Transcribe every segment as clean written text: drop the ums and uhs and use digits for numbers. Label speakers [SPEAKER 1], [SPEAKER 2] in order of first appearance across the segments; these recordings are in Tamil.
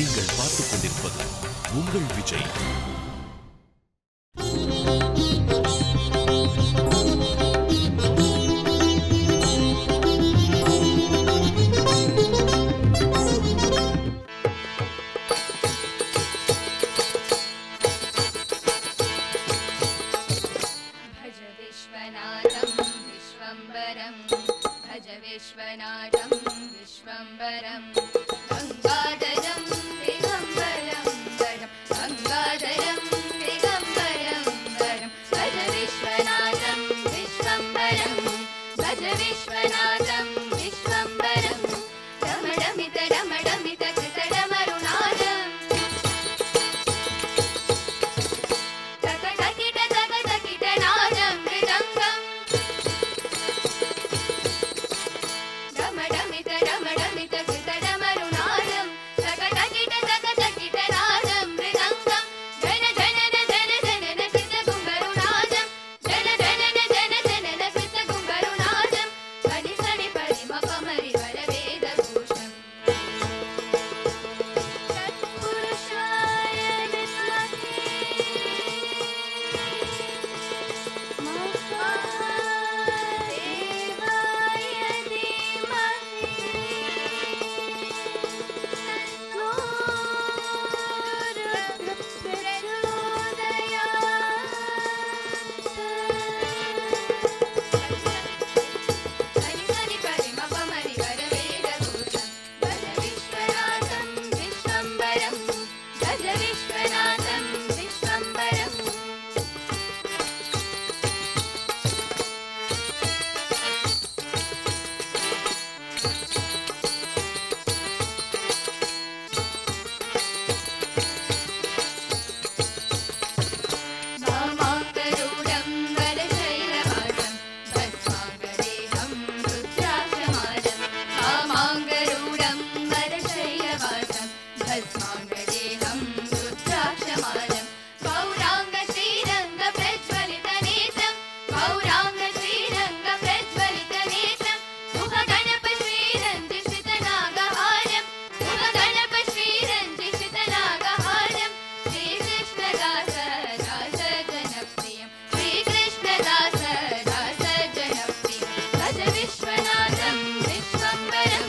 [SPEAKER 1] நீங்கள் பார்த்துக் கொண்டிருப்பது உங்கள் விஜய்.
[SPEAKER 2] विश्वनाथं विश्वम्बरं गंगाधरं दिगंबरं वरं गंगाधरं दिगंबरं वरं भज विश्वनाथं विश्वम्बरं भज विश्वनाथं विश्वम्बरं डमडमित डमडमित कृतडमरुनादं तकटकिट तकटकिट नादं मृदङ्गं डमडमित डमडमित कृतडमरुनादं तकटकिट तकटकिट नादं मृदङ्गं जन जनन जन जनन कृतकुम्भरुनादं जन जनन जन जनन कृतकुम्भरुनादं सनि सनि परिमपमरि वरवेदभूषं तत्पुरुषाय विद्महे महादेवाय धीमहि सनि सनि परिमपमरि वरवेदभूषं भज विश्वनाथं विश्वम्बरं भज विश्वनाथं विश्वम्बरं वामाङ्गरूढं वरशैलवासं भस्माङ्गदेहं रुद्राक्षमालं वामाङ्गरूढं वरशैलवासं भस्माङ्गदेहं रुद्राक्षमालं गौराङ्गश्रीरङ्गप्रज्वलितनेत्रं गौराङ्गश्रीरङ्गप्रज्वलितनेत्रं मुखगणपश्रीरञ्जितनागहारं मुखगणपश्रीरञ्जितनागहारं श्रीकृष्णदास दास जनप्रियं श्रीकृष्णदास दास जनप्रियं भज विश्वनाथं विश्वम्बरं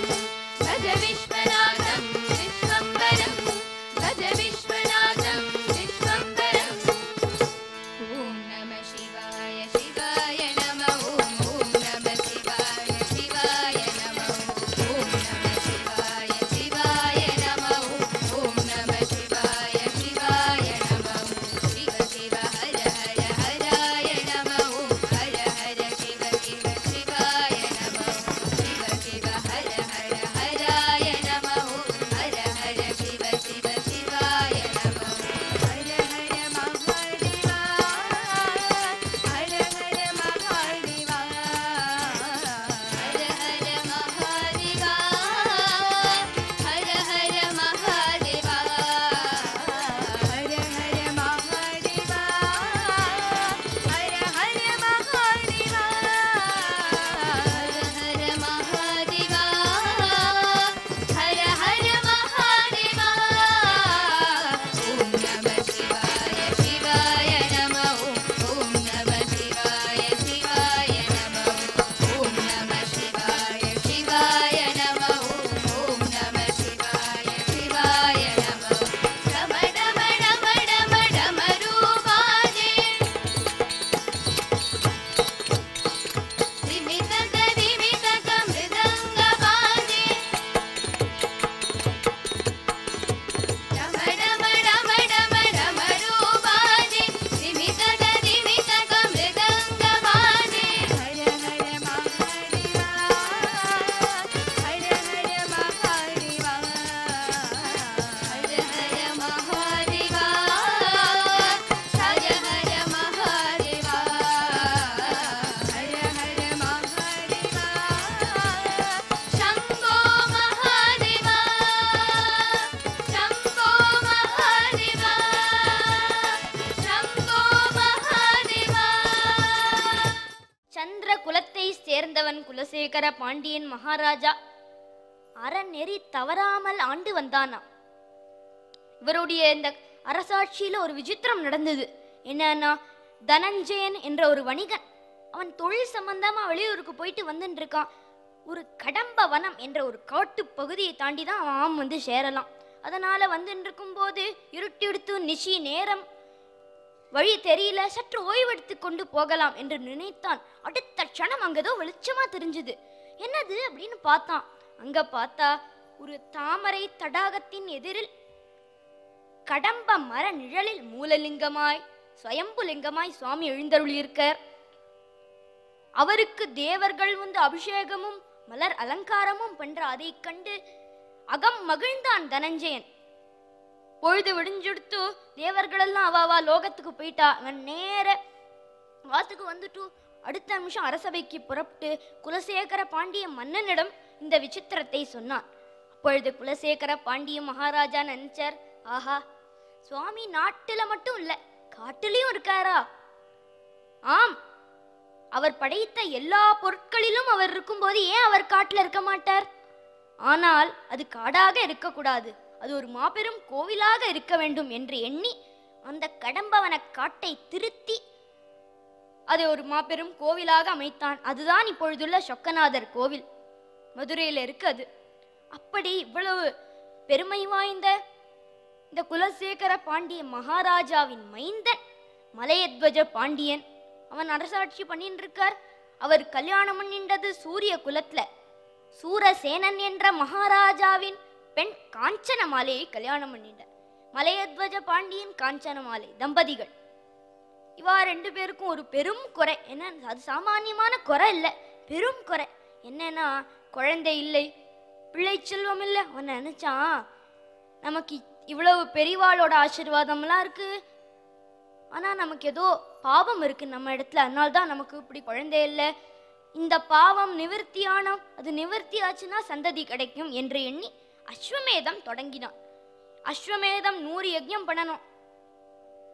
[SPEAKER 2] भज विश्वनाथं विश्वम्बरं भज विश्वनाथं विश्वम्बरम् ॐ नमः शिवाय शिवाय नमः ॐ नमः शिवाय शिवाय नमः ॐ नमः शिवाय शिवाय नमः ॐ नमः शिवाय शिवाय नमः शिव शिव हर हर हराय नमः हर हर शिव शिव शिवाय नमः शिव शिव हर हर हराय नमः हर हर शिव शिव शिवाय नमः हर हर महादेवा हर हर महादेवा हर हर महादेवा हर हर महादेवा हर हर महादेवा हर हर महादेवा हर हर महादेवा हर हर महादेवा ॐ नमः शिवाय शिवाय नमः ॐ नमः शिवाय शिवाय नमः ॐ नमः शिवाय शिवाय नमः ॐ नमः शिवाय शिवाय नमः डम डम डम डम डमरूबाजे दिमितक दिमितक मृदङ्गबाजे डम डम डम डम डमरूबाजे दिमितक दिमितक मृदङ्गबाजे हर हर महादेवा हर हर महादेवा हर हर महादेवा हर हर महादेवा हर हर महादेवा शम्भो महादेवा शम्भो महादेवा शम्भो महादेवा
[SPEAKER 3] சந்திர குலத்தை சேர்ந்தவன் குலசேகர பாண்டியன் மகாராஜா அறநெறி தவறாமல் ஆண்டு வந்தானாம். இவருடைய இந்த அரசாட்சியில ஒரு விசித்திரம் நடந்தது. என்னன்னா, தனஞ்சயன் என்ற ஒரு வணிகன், அவன் தொழில் சம்பந்தமா வெளியூருக்கு போயிட்டு வந்துட்டு இருக்கான். ஒரு கடம்ப வனம் என்ற ஒரு காட்டு பகுதியை தாண்டி தான் அவன் வந்து சேரலாம். அதனால வந்துட்டு இருக்கும் போது இருட்டெடுத்து நிஷி நேரம், வழி தெரியல, சற்று ஓய்வெடுத்து கொண்டு போகலாம் என்று நினைத்தான். அடுத்த க்ஷணம் அங்கதோ வெளிச்சமா தெரிஞ்சுது. என்னது அப்படின்னு பார்த்தான். அங்க பார்த்தா ஒரு தாமரை தடாகத்தின் எதிரில் கடம்ப மர நிழலில் மூலலிங்கமாய் ஸ்வயம்புலிங்கமாய் சுவாமி எழுந்தருளியிருக்கார். அவருக்கு தேவர்கள் வந்து அபிஷேகமும் மலர் அலங்காரமும் பண்ற அதை கண்டு அகம் மகிழ்ந்தான் தனஞ்சயன். பொழுது விடிஞ்செடுத்து தேவர்களெல்லாம் அவாவா லோகத்துக்கு போயிட்டா. அவன் நேர வாத்துக்கு வந்துட்டு அடுத்த நிமிஷம் அரசபைக்கு புறப்பட்டு குலசேகர பாண்டிய மன்னனிடம் இந்த விசித்திரத்தை சொன்னான். அப்பொழுது குலசேகர பாண்டிய மகாராஜா நினைச்சார், ஆஹா, சுவாமி நாட்டுல மட்டும் இல்ல காட்டுலயும் இருக்காரா? ஆம், அவர் படைத்த எல்லா பொருட்களிலும் அவர் இருக்கும்போது ஏன் அவர் காட்டுல இருக்க மாட்டார்? ஆனால் அது காடாக இருக்கக்கூடாது, அது ஒரு மாபெரும் கோவிலாக இருக்க வேண்டும் என்று எண்ணி அந்த கடம்பவன காட்டை திருத்தி அதை ஒரு மாபெரும் கோவிலாக அமைத்தான். அதுதான் இப்பொழுதுள்ள சொக்கநாதர் கோவில், மதுரையில் இருக்கு அது. அப்படி இவ்வளவு பெருமை வாய்ந்த இந்த குலசேகர பாண்டிய மகாராஜாவின் மைந்தன் மலையத்வஜ பாண்டியன், அவன் அரசாட்சி பண்ணிட்டு இருக்கார். அவர் கல்யாணம் பண்ணின்றது சூரிய குலத்துல சூரசேனன் என்ற மகாராஜாவின் பெண் காஞ்சனமாலையை கல்யாணம் பண்ணிட்ட. மலையத்வஜ பாண்டியன் காஞ்சனமாலை தம்பதிகள். இவா ரெண்டு பேருக்கும் ஒரு பெரும் குறை. என்ன, அது சாமானியமான குறை இல்லை, பெரும் குறை. என்னன்னா, குழந்தை இல்லை, பிள்ளை செல்வம் இல்லை. அவன் நினைச்சான், நமக்கு இவ்வளவு பெரியவாளோட ஆசீர்வாதம்லாம் இருக்கு, ஆனா நமக்கு ஏதோ பாவம் இருக்கு நம்ம இடத்துல, அதனால்தான் நமக்கு இப்படி குழந்தை இல்லை. இந்த பாவம் நிவர்த்தியானோம், அது நிவர்த்தி ஆச்சுன்னா சந்ததி கிடைக்கும் என்று எண்ணி அஸ்வமேதம் தொடங்கினான். அஸ்வமேதம் 100 யஜ்ஞம் பண்ணணும்.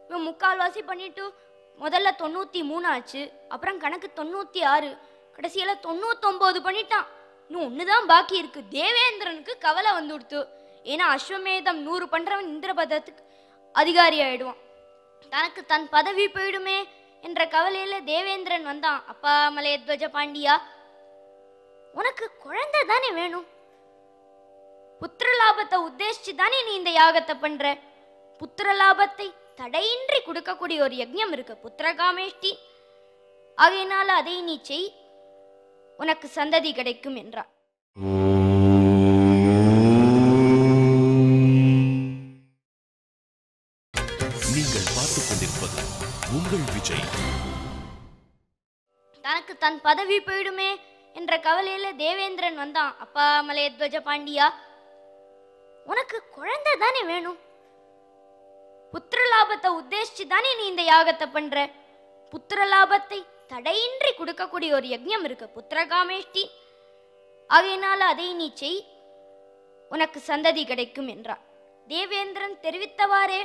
[SPEAKER 3] இவன் முக்கால்வாசி பண்ணிட்டு முதல்ல 93 ஆச்சு, அப்புறம் கணக்கு 96, கடைசியில 99 பண்ணிட்டான். இன்னும் ஒண்ணுதான் பாக்கி இருக்கு. தேவேந்திரனுக்கு கவலை வந்து கொடுத்து, ஏன்னா அஸ்வமேதம் 100 பண்றவன் இந்திரபதத்துக்கு அதிகாரி ஆயிடுவான், தனக்கு தன் பதவி போயிடுமே என்ற கவலையில தேவேந்திரன் வந்தான். அப்பா மலையத்வஜ பாண்டியா, உனக்கு குழந்தை தானே வேணும், புத்திரலாபத்தை உத்தேசிச்சு தானே நீ இந்த யாகத்தை பண்ற. புத்திரலாபத்தை தடையின்றி கொடுக்கக்கூடிய ஒரு யஜ்ஞம் இருக்கு, புத்திரகாமேஷ்டி. ஆகையினால அதை நீ செய், உனக்கு சந்ததி கிடைக்கும் என்றார்.
[SPEAKER 1] நீங்கள் பார்த்துக் கொண்டிருப்பது உங்கள் விஜய்.
[SPEAKER 3] தனக்கு தன் பதவி போயிடுமே என்ற கவலையில தேவேந்திரன் வந்தான். அப்பா மலையத்வஜ பாண்டியா, உனக்கு குழந்தை தானே வேணும், புத்திரலாபத்தை உத்தேசிச்சு தானே நீ இந்த யாகத்தை பண்ற. புத்திரலாபத்தை தடையின்றி கொடுக்கக்கூடிய ஒரு யஜ்ஞம் இருக்கு, புத்திரகாமேஷ்டி. ஆகையினால அதை நீ செய், உனக்கு சந்ததி கிடைக்கும் என்றார். தேவேந்திரன் தெரிவித்தவாறே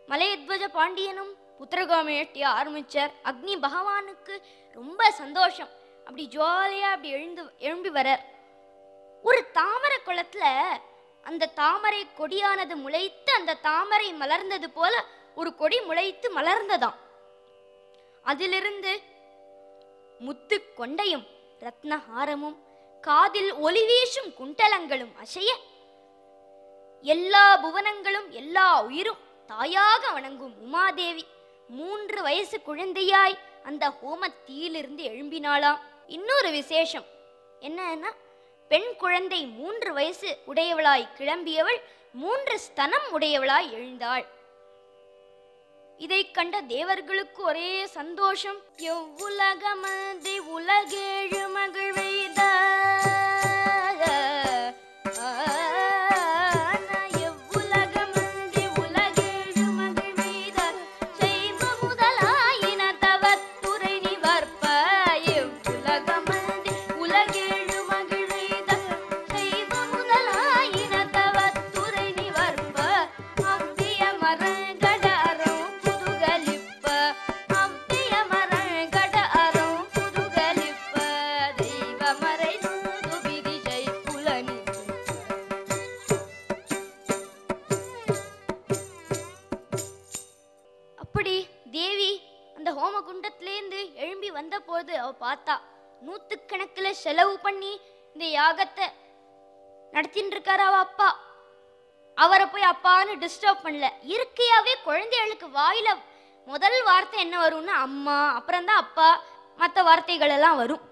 [SPEAKER 3] மலையத்வஜ பாண்டியனும் புத்திரகாமேஷ்டிய ஆரம்பிச்சார். அக்னி பகவானுக்கு ரொம்ப சந்தோஷம். அப்படி ஜாலியா அப்படி எழும்பி வரார். ஒரு தாமரை குளத்துல அந்த தாமரை கொடியானது முளைத்து அந்த தாமரை மலர்ந்தது போல ஒரு கொடி முளைத்து மலர்ந்ததாம். அதிலிருந்து முத்து கொண்டையும் ரத்னஹாரமும் காதில் ஒளி வீசும் குண்டலங்களும் அசைய எல்லா புவனங்களும் எல்லா உயிரும் தாயாக வணங்கும் உமாதேவி 3 வயசு குழந்தையாய் அந்த ஹோமத்தீயிலிருந்து எழும்பினாளாம். இன்னொரு விசேஷம் என்னன்னா, பெண் குழந்தை 3 வயசு உடையவளாய் கிளம்பியவள் 3 ஸ்தனம் உடையவளாய் எழுந்தாள். இதை கண்ட தேவர்களுக்கு ஒரே சந்தோஷம். எவ்வுலகமதி உலகேழு மகிழ்வைத மறை ஹோம குண்டத்திலேருந்து எழும்பி வந்த போது அவ பார்த்தா நூத்துக்கணக்கில் செலவு பண்ணி இந்த யாகத்தை நடத்தின்னு இருக்காரு அவ அப்பா. அவரை போய் அப்பான்னு டிஸ்டர்ப் பண்ணல. இயற்கையாவே குழந்தைகளுக்கு வாயில முதல் வார்த்தை என்ன வரும்னா அம்மா, அப்புறம்தான் அப்பா, மற்ற வார்த்தைகள் எல்லாம் வரும்.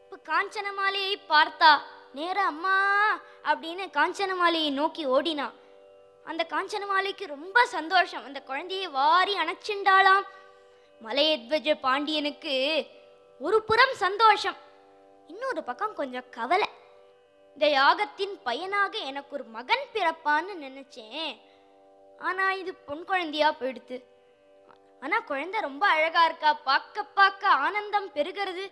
[SPEAKER 3] இப்ப காஞ்சனமாலையை பார்த்தா நேரா அம்மா அப்படின்னு காஞ்சனமாலையை நோக்கி ஓடினா. அந்த காஞ்சனமாலைக்கு ரொம்ப சந்தோஷம். அந்த குழந்தையை வாரி அணைச்சிண்டாளாம். மலையத்வஜ பாண்டியனுக்கு ஒரு புறம் சந்தோஷம், இன்னொரு பக்கம் கொஞ்சம் கவலை. இந்த யாகத்தின் பயனாக எனக்கு ஒரு மகன் பிறப்பான்னு நினைச்சேன். ஆனா இது பொன் குழந்தையா போயிடுத்து. ஆனா குழந்தை ரொம்ப அழகா இருக்கா, பார்க்க பார்க்க ஆனந்தம் பெருகிறது.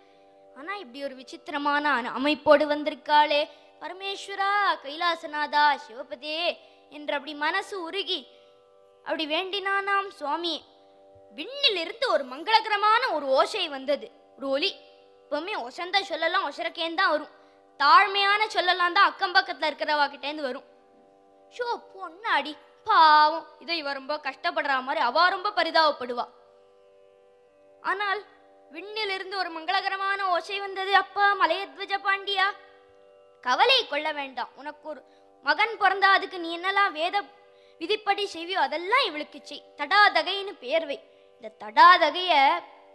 [SPEAKER 3] ஆனா இப்படி ஒரு விசித்திரமான அமைப்போடு வந்திருக்காளே, பரமேஸ்வரா, கைலாசநாதா, சிவபதே என்று அப்படி மனசு உருகி அப்படி வேண்டினானாம் சுவாமியே. விண்ணிலிருந்து ஒரு மங்களகரமான ஒரு ஓசை வந்தது, ஒரு ஒலி. இப்பவுமே ஒசந்த சொல்லலாம் ஒசரக்கேந்தான் வரும், தாழ்மையான சொல்லலாம் தான் அக்கம் பக்கத்துல இருக்கிறவா கிட்டேருந்து வரும். ஷோ பொண்ணாடி பாவம், இதை இவ ரொம்ப கஷ்டப்படுற மாதிரி அவ ரொம்ப பரிதாபப்படுவா. ஆனால் விண்ணிலிருந்து ஒரு மங்களகரமான ஓசை வந்தது. அப்பா மலையத்வஜ பாண்டியா, கவலை கொள்ள வேண்டாம். உனக்கு ஒரு மகன் பிறந்தா அதுக்கு நீ என்னெல்லாம் வேத விதிப்படி செய்வியோ அதெல்லாம் இவளுக்கு செய். தடாதகைன்னு பேர் வை. இந்த தடாதகைய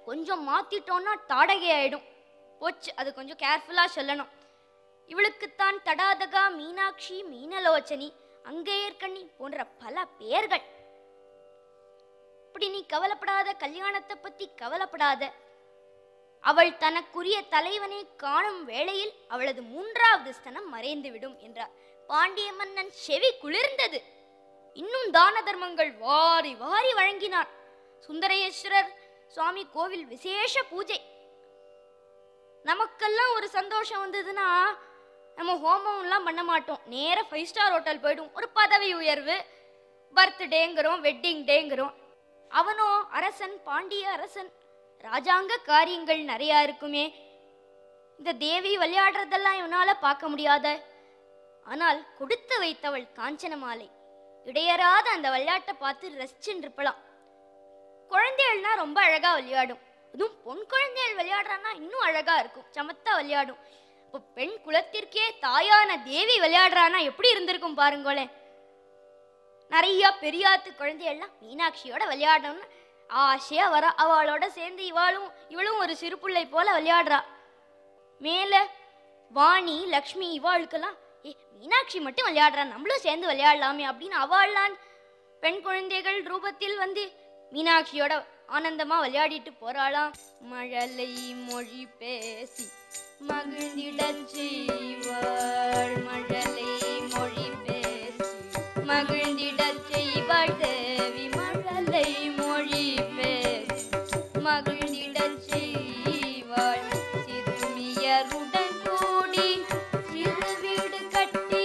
[SPEAKER 3] கொஞ்சம் மாத்திட்டோம்னா தாடகை ஆயிடும் போச்சு. அது கொஞ்சம் கேர்ஃபுல்லா சொல்லணும். இவளுக்குத்தான் தடாதகா, மீனாட்சி, மீனலோச்சனி, அங்கேயர்கண்ணி போன்ற பல பெயர்கள். இப்படி நீ கவலைப்படாத, கல்யாணத்தை பத்தி கவலைப்படாத. அவள் தனக்குரிய தலைவனை காணும் வேளையில் அவளது 3வது ஸ்தனம் மறைந்துவிடும் என்றார். பாண்டிய மன்னன் செவி குளிர்ந்தது. இன்னும் தான தர்மங்கள் வாரி வாரி வழங்கினார். சுந்தரேஸ்வரர் சுவாமி கோவில் விசேஷ பூஜை. நமக்கெல்லாம் ஒரு சந்தோஷம் வந்ததுன்னா நம்ம ஹோமம்லாம் பண்ண மாட்டோம், நேர 5 ஸ்டார் ஹோட்டல் போயிடும். ஒரு பதவி உயர்வு, பர்த்டேங்கிறோம், வெட்டிங் டேங்கிறோம். அவனோ அரசன், பாண்டிய அரசன், ராஜாங்க காரியங்கள் நிறையா இருக்குமே. இந்த தேவி விளையாடுறதெல்லாம் இவனால பார்க்க முடியாத. ஆனால் கொடுத்து வைத்தவள் காஞ்சனமாலை. இடையறாத அந்த விளையாட்டை பார்த்து ரசிச்சுன்னு இருப்பலாம். குழந்தைகள்னா ரொம்ப அழகா விளையாடும். அதுவும் பொன் குழந்தைகள் விளையாடுறான்னா இன்னும் அழகா இருக்கும், சமத்தா விளையாடும். இப்போ பெண் குலத்திற்கே தாயான தேவி விளையாடுறான்னா எப்படி இருந்திருக்கும் பாருங்களேன். நிறைய பெரியாத்து குழந்தைகள்லாம் மீனாட்சியோட விளையாடணும்னு ஆசையா வரா. அவளோட சேர்ந்து இவளும் ஒரு சிறு பிள்ளை போல விளையாடுறா. மேல வாணி, லக்ஷ்மி இவாளுக்கெல்லாம் மீனாட்சி மட்டும் விளையாடுறா, நம்மளும் சேர்ந்து விளையாடலாமே அப்படின்னு அவள்லாம் பெண் குழந்தைகள் ரூபத்தில் வந்து மீனாட்சியோட ஆனந்தமா விளையாடிட்டு போறாளாம். மழலை மொழி பேசி மகிழ்ந்திடச் செய்வாள், மழலை மொழி பேசி மகிழ்ந்திடச் செய்வாள் தேவி. மழலை மொழி பேசி மகிழ்ந்திடச் செய்வாள். சிறுமியருடன் கூடி சிறு வீடு கட்டி,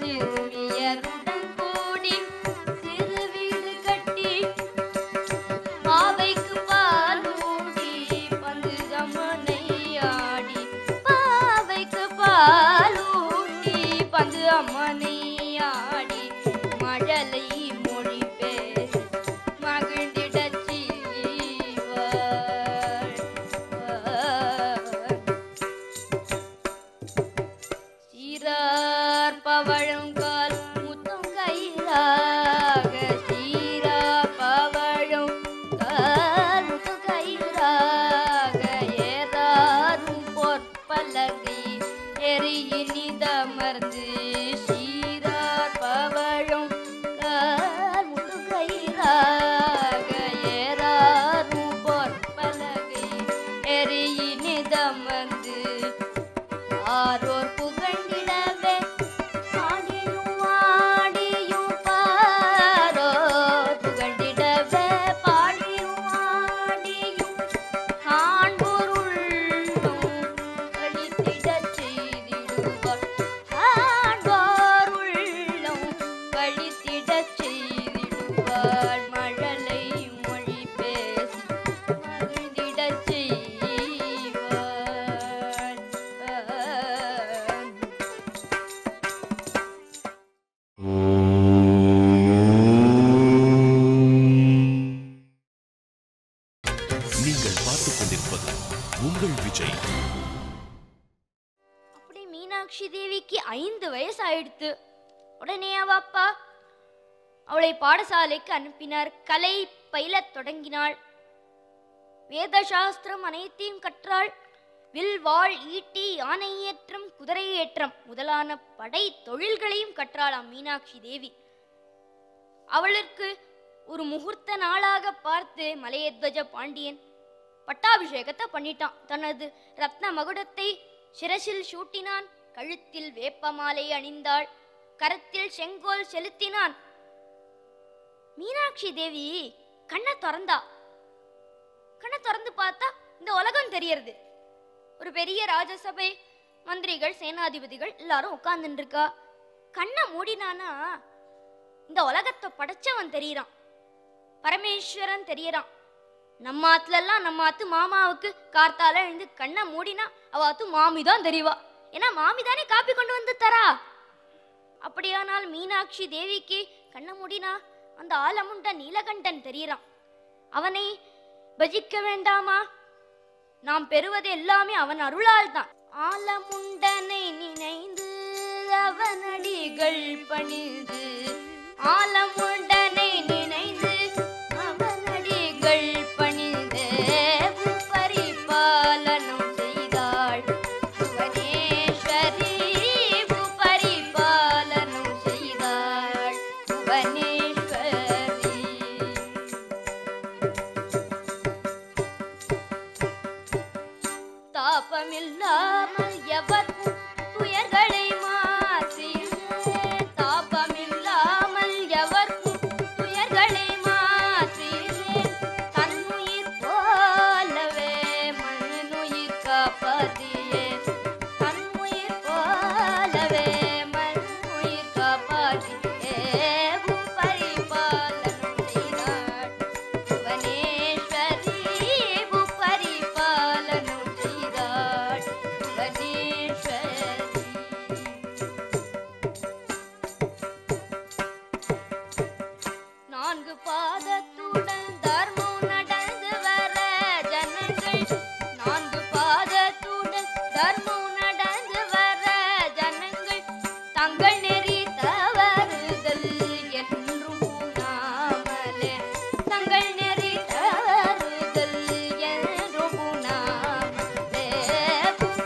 [SPEAKER 3] சிறுமியருடன் கூடி சிறு வீடு கட்டி, பாவைக்கு பால் ஊட்டி பந்து அம்மனை ஆடி, பாவைக்கு பால் ஊட்டி பந்து அம்மனை ஆடி, மழலை மொழி பேசி மகிழ்ந்திடச் செய்வாள். சீரார் பவழங்கால் முத்தம் கயிறாக, சீரார் பவழும் கால் முத்தம் கயிறாக, ஏறாரும் பொற்பலகை எரியினிதமர்ந்து, சீரார் அடித்து. உடனே அவ அப்பா அவளை பாடசாலைக்கு அனுப்பினார். கலை பயிலத் தொடங்கினாள். வேத சாஸ்திரம் அனைத்தையும் கற்றாள். வில், வாழ், ஈட்டி, யானை ஏற்றம், குதிரை ஏற்றம் முதலான படை தொழில்களையும் கற்றாளாம் மீனாட்சி தேவி. அவளுக்கு ஒரு முகூர்த்த நாளாக பார்த்து மலையத்வஜ பாண்டியன் பட்டாபிஷேகத்தை பண்ணிட்டான். தனது ரத்ன மகுடத்தை சிரசில் சூட்டினான். கழுத்தில் வேப்ப மாலை அணிந்தாள். கரத்தில் செங்கோல் செலுத்தினான். மீனாட்சி தேவி கண்ணை திறந்தா. கண்ணை திறந்து பார்த்தா இந்த உலகம் தெரியறது. ஒரு பெரிய ராஜசபை, மந்திரிகள், சேனாதிபதிகள் எல்லாரும் உட்கார்ந்துட்டு இருக்கா. கண்ணை மூடினானா இந்த உலகத்தை படைச்சவன் தெரியறான், பரமேஸ்வரன் தெரியறான். நம்ம ஆத்துல எல்லாம் நம்ம ஆத்து மாமாவுக்கு கார்த்தால எழுந்து கண்ணை மூடினா அவ ஆத்து மாமி தான் தெரியவா. ஏன்னா மாமி தானே காப்பி கொண்டு வந்து தரா. அப்படியானால் மீனாட்சி தேவிக்கு கண்ணை மூடினா அந்த ஆலமுண்ட நீலகண்டன் தெரியறான். அவனை பஜிக்க வேண்டாமா? நாம் பெறுவது எல்லாமே அவன் அருளால் தான். ஆலமுண்டனை நினைந்து அவனடிகள் பணிந்து, ஆலமுண்டனை நினைந்து அவனடிகள் பணிந்து பரிபாலனம் செய்தாள் புவனேஸ்வரி. பரிபாலனம் செய்தாள் புவனேஸ்வரி. தாபமில்லாமல் எவர்க்கும் துயர்களை மாற்றி, தாபமில்லாமல் எவர்க்கும் துயர்களை மாற்றி, தன்னுயிர் போலவே மண்ணுயிர் காப்பாற்றியே, தன்னுயிர் போலவே மண்ணுயிர் காப்பாற்றியே பரிபாலனம் செய்தாள் புவனேஸ்வரி. பரிபாலனம் செய்தாள் புவனேஸ்வரி. நான்கு பாதத்துடன் தர்மம் நடந்து வர ஜனங்கள், நான்கு பாதத்துடன் தர்மம் நடந்து வர ஜனங்கள், தங்கள் நெறி தவறுதல் என்றும் உணாமலே, தங்கள் நெறி தவறுதல் என்றும் உணாமலே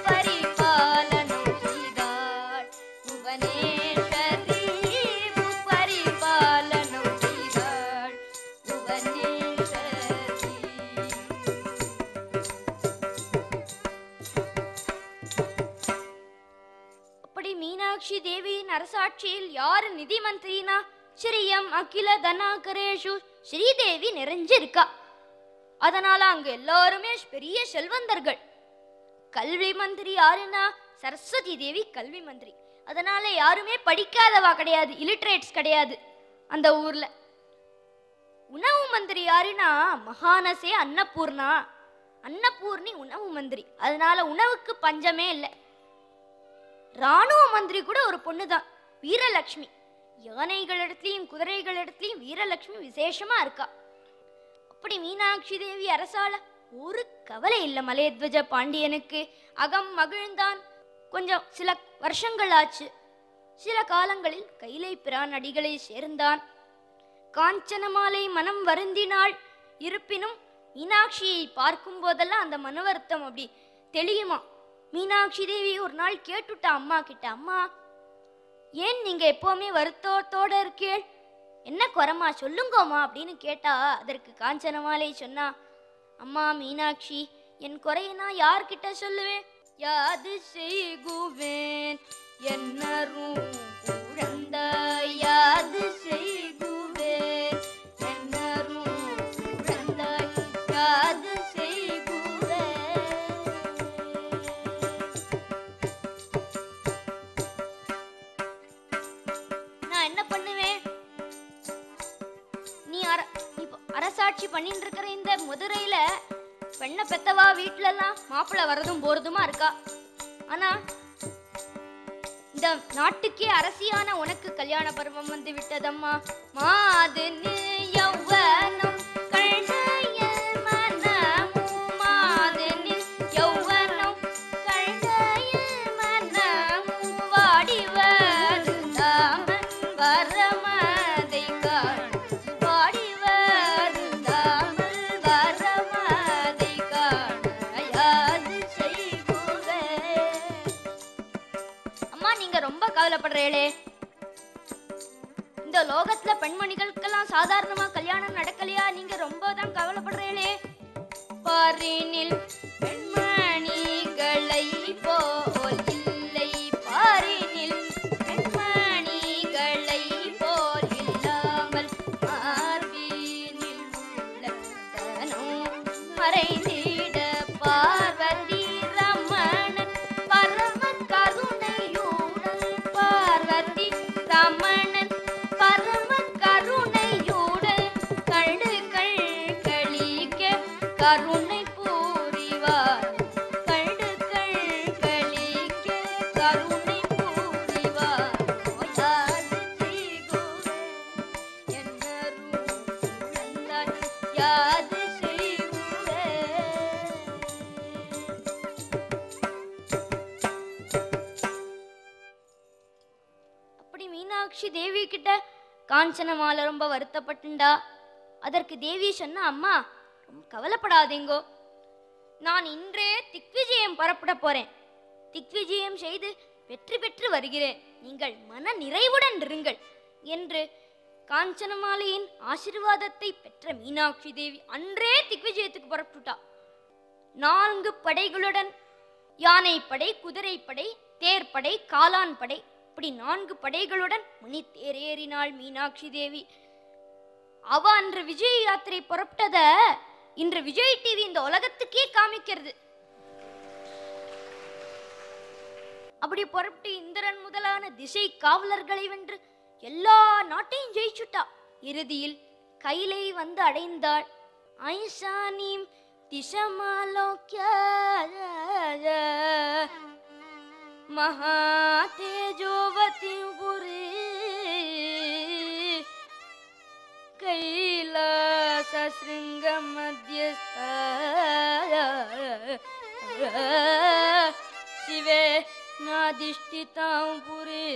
[SPEAKER 3] பரிபாலனம் செய்தாள் புவனேஸ்வரி. பரிபாலனம் செய்தாள் புவனேஸ்வரி. அப்படி மீனாட்சி தேவியின் அரசாட்சியில் யாரு நிதி மந்திரினா ஸ்ரீயம் அகில தனாகரேஷு ஸ்ரீதேவி நிறைஞ்சிருக்கா. அதனால அங்க எல்லாருமே பெரிய செல்வந்தர்கள். கல்வி மந்திரி யாருன்னா சரஸ்வதி தேவி கல்வி மந்திரி. அதனால யாருமே படிக்காதவா கிடையாது, இலிட்ரேட்ஸ் கிடையாது அந்த ஊர்ல. உணவு மந்திரி யாருன்னா மகானசே அன்னபூர்ணா, அன்னபூர்ணி உணவு மந்திரி. அதனால உணவுக்கு பஞ்சமே இல்லை. ராணுவ மந்திரி கூட ஒரு பொண்ணுதான், வீரலட்சுமி. யானைகளிடத்திலையும் குதிரைகளிடத்திலையும் வீரலட்சுமி விசேஷமா இருக்கா. அப்படி மீனாட்சி தேவி அரசால ஒரு கவலை இல்லை மலையத்வஜ பாண்டியனுக்கு. அகம் மகிழ்ந்தான். கொஞ்சம் சில வருஷங்கள் ஆச்சு. சில காலங்களில் கைலை பிரான் அடிகளை சேர்ந்தான். காஞ்சனமாலை மனம் வருந்தினாள். இருப்பினும் மீனாட்சியை பார்க்கும் போதெல்லாம் அந்த மன வருத்தம் அப்படி தெளியுமா. மீனாட்சி தேவி ஒரு நாள் கேட்டுட்டா அம்மா கிட்ட, அம்மா ஏன் நீங்க எப்பவுமே வருத்தத்தோட இருக்கேள், என்ன குறமா சொல்லுங்கோமா அப்படின்னு கேட்டா, அதற்கு காஞ்சனமாலை சொன்னா, அம்மா மீனாட்சி, என் குறைய நான் யார்கிட்ட சொல்லுவேன், யாது செய்குவேன் என்னரும் குழந்தாய், யாது செய்குவேன் என்னரும் குழந்தாய், யாது செய்குவேன். நான் என்ன பண்ணுவேன், நீ அரசாட்சி பண்ணிட்டு இருக்கிற இந்த மதுரையில பெண்ணை பெத்தவா வீட்டுல எல்லாம் மாப்பிள்ளை வரதும் போறதுமா இருக்கா. ஆனா இந்த நாட்டுக்கே அரசியான உனக்கு கல்யாண பருவம் வந்து விட்டதம்மா. மாது யௌவனம் கழ்நயல் மனமும், மாது யௌவனம் கழ்நயல் மனமும் வாடி வருதா வரமதை காண பாடி வருந்தாமல் வரமதை காண யாது செய்குவே. அம்மா நீங்க ரொம்ப கவலைப்படுறீங்களே. இந்த லோகத்துல பெண்மணிகளுக்கெல்லாம் சாதாரணமா கல்யாணம் நடக்கலையா? நீங்க ரொம்ப தான் கவலைப்படுறீங்களே. பாரினில் பெண்மணிகளை போல் இல்லை, பாரினில் பெண்மணிகளை போல் இல்லாமல் மார்பினில் உள்ள தனம் மறைந்திட பார்வதி ரமணன் பரம கருணையுடன், பார்வதி ரமணன் பரம கருணையுடன் கழுகள் களிக்க கருணை புரிவார், கழுகள் களிக்க கருணை புரிவார். யாது செய்குவே என்னரும் சுழந்தாய் யாது செய்குவே. அப்படி மீனாட்சி தேவி கிட்ட காஞ்சனமால ரொம்ப வருத்தப்பட்டுண்டா. அதற்கு தேவி சொன்ன, அம்மா ரொம்ப கவலைப்படாதீங்கோ, நான் இன்றே திக்விஜயம் புறப்பட போறேன். திக்விஜயம் செய்து வெற்றி பெற்று வருகிறேன், நீங்கள் மன நிறைவுடன் இருங்கள் என்று காஞ்சனமாலையின் ஆசீர்வாதத்தை பெற்ற மீனாட்சி தேவி அன்றே திக்விஜயத்துக்கு புறப்பட்டுட்டா. 4 படைகளுடன், யானைப்படை, குதிரைப்படை, தேர்ப்படை, காலான் படை, இப்படி 4 படைகளுடன் மணி தேரேறினாள் மீனாட்சி தேவி. அவ அன்று விஜய் யாத்திரை புறப்பட்டத இன்று விஜய் டிவி இந்த உலகத்துக்கே காமிக்கிறது. அப்படி புறப்பட்டு இந்திரன் முதலான திசை காவலர்களை வென்று எல்லா நாட்டையும் ஜெயிச்சுட்டா. இறுதியில் கைலை வந்து அடைந்தாள். ஐசானீம் திசமாலோக்ய மகா தேஜோவதி புரி கைலாச சிருங்க மத்தியஸ்த சிவே நாதிஷ்டிதாம் புரி